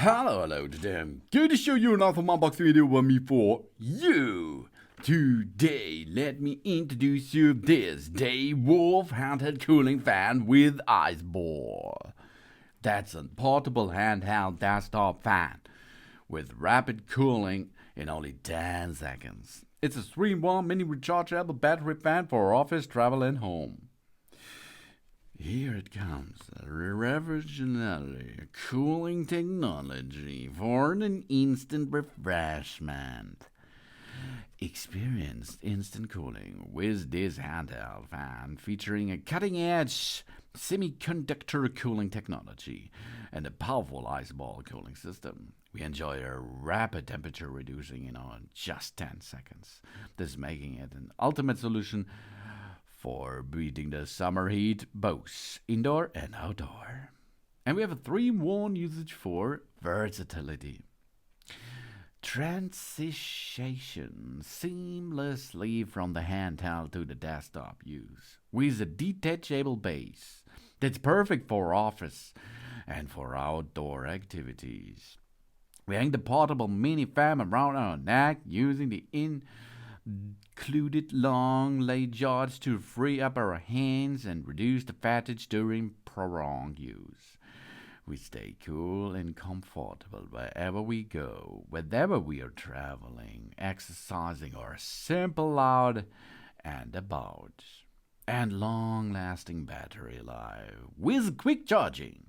Hello today. I'm going to show you another unboxing video by me for you. Today, let me introduce you this Daewoo handheld cooling fan with ice ball. That's a portable handheld desktop fan with rapid cooling in only 10 seconds. It's a 3-in-1 mini rechargeable battery fan for office, travel and home. Here it comes, Versatility Cooling Technology for an instant refreshment. Experience instant cooling with this handheld fan featuring a cutting-edge semiconductor cooling technology and a powerful ice ball cooling system. We enjoy a rapid temperature reducing in just 10 seconds, thus making it an ultimate solution for beating the summer heat, both indoor and outdoor. And we have a 3-in-1 usage for versatility. Transition seamlessly from the handheld to the desktop use with a detachable base that's perfect for office and for outdoor activities. We hang the portable mini fan around our neck using the included long lanyards to free up our hands and reduce the fatigue during prolonged use. We stay cool and comfortable wherever we go, whether we are traveling, exercising, or simple out and about. And long-lasting battery life with quick charging.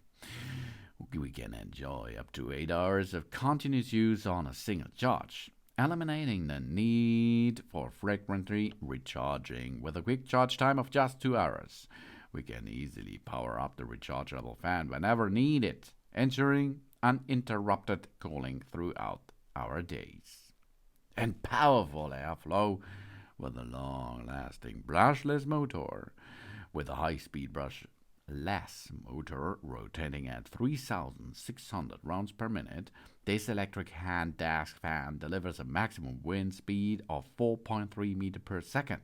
We can enjoy up to 8 hours of continuous use on a single charge, eliminating the need for frequently recharging. With a quick charge time of just 2 hours, we can easily power up the rechargeable fan whenever needed, ensuring uninterrupted cooling throughout our days. And powerful airflow with a long-lasting brushless motor with a high-speed brushless motor rotating at 3,600 rounds per minute. This electric hand desk fan delivers a maximum wind speed of 4.3 meters per second.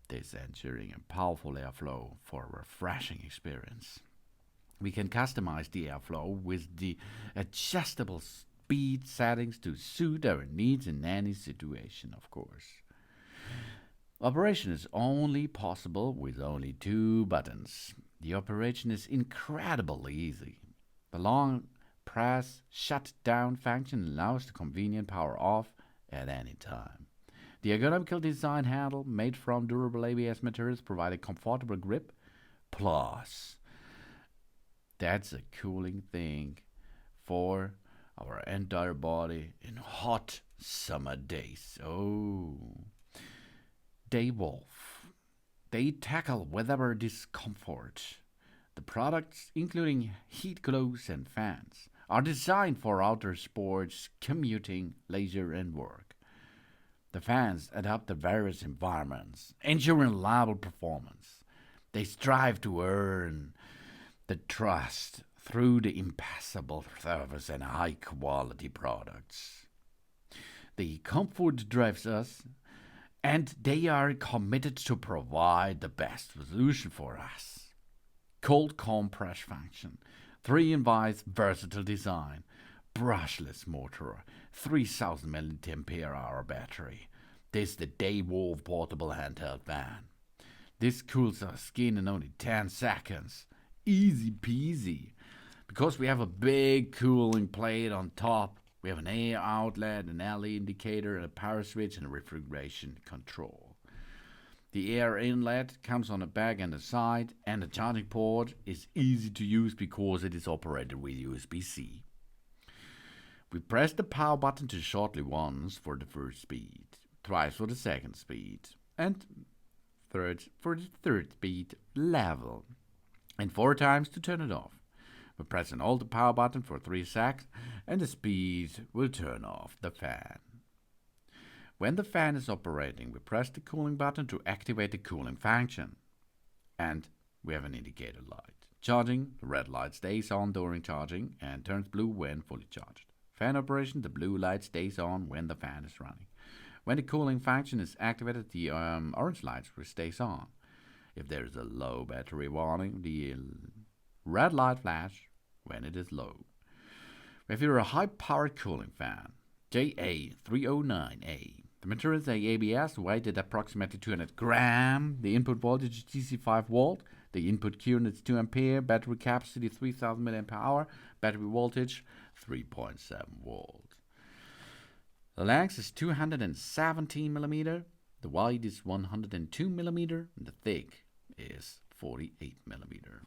This ensuring a powerful airflow for a refreshing experience. We can customize the airflow with the adjustable speed settings to suit our needs in any situation, of course. Operation is only possible with only 2 buttons. The operation is incredibly easy. The long press shut-down function allows the convenient power off at any time. The ergonomical design handle made from durable ABS materials provide a comfortable grip. Plus, that's a cooling thing for our entire body in hot summer days. Oh, Daewoo. They tackle whatever discomfort. The products, including heat gloves and fans, are designed for outdoor sports, commuting, leisure, and work. The fans adapt to various environments, ensuring reliable performance. They strive to earn the trust through the impassable service and high-quality products. The comfort drives us, and they are committed to provide the best solution for us. Cold compress function, 3-in-1 versatile design, brushless motor, 3,000 mAh battery. This is the Daewoo portable handheld fan. This cools our skin in only 10 seconds. Easy peasy. Because we have a big cooling plate on top, we have an air outlet, an LED indicator, a power switch, and a refrigeration control. The air inlet comes on the back and the side, and the charging port is easy to use because it is operated with USB-C. We press the power button to shortly once for the first speed, twice for the second speed, and third for the third speed level, and 4 times to turn it off. We press and hold the power button for 3 seconds, and the speed will turn off the fan. When the fan is operating, we press the cooling button to activate the cooling function, and we have an indicator light. Charging, the red light stays on during charging and turns blue when fully charged. Fan operation, the blue light stays on when the fan is running. When the cooling function is activated, the orange light stays on. If there is a low battery warning, the red light flash when it is low. We have here a high-powered cooling fan, JA309A. The material is ABS, weight at approximately 200 grams. The input voltage is DC 5 volt. The input current is 2 ampere. Battery capacity 3000 mAh. Battery voltage 3.7 volt. The length is 217 millimeter. The wide is 102 millimeter. And the thick is 48 millimeter.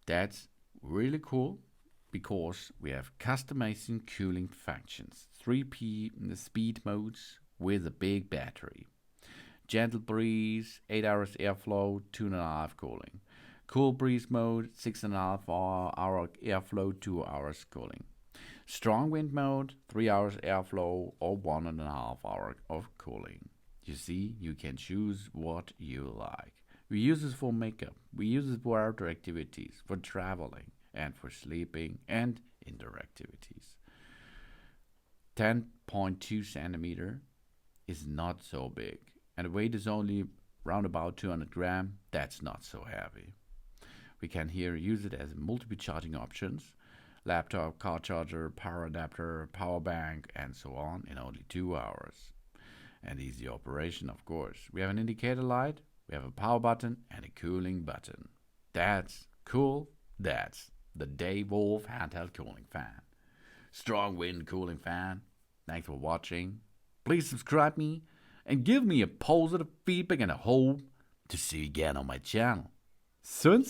That's really cool because we have customizing cooling functions. 3P speed modes with a big battery. Gentle breeze, 8 hours airflow, 2.5 cooling. Cool breeze mode, 6.5 hour airflow, 2 hours cooling. Strong wind mode, 3 hours airflow or 1.5 hour of cooling. You see, you can choose what you like. We use this for makeup, we use it for outdoor activities, for traveling, and for sleeping and indoor activities. 10.2 centimeter is not so big, and the weight is only around about 200 grams. That's not so heavy. We can here use it as multiple charging options: laptop, car charger, power adapter, power bank, and so on in only 2 hours. And easy operation, of course. We have an indicator light, we have a power button, and a cooling button. That's cool. That's the Dave Wolf Handheld Cooling Fan. Strong wind cooling fan. Thanks for watching. Please subscribe me and give me a positive feedback, and I hope to see you again on my channel. Soon.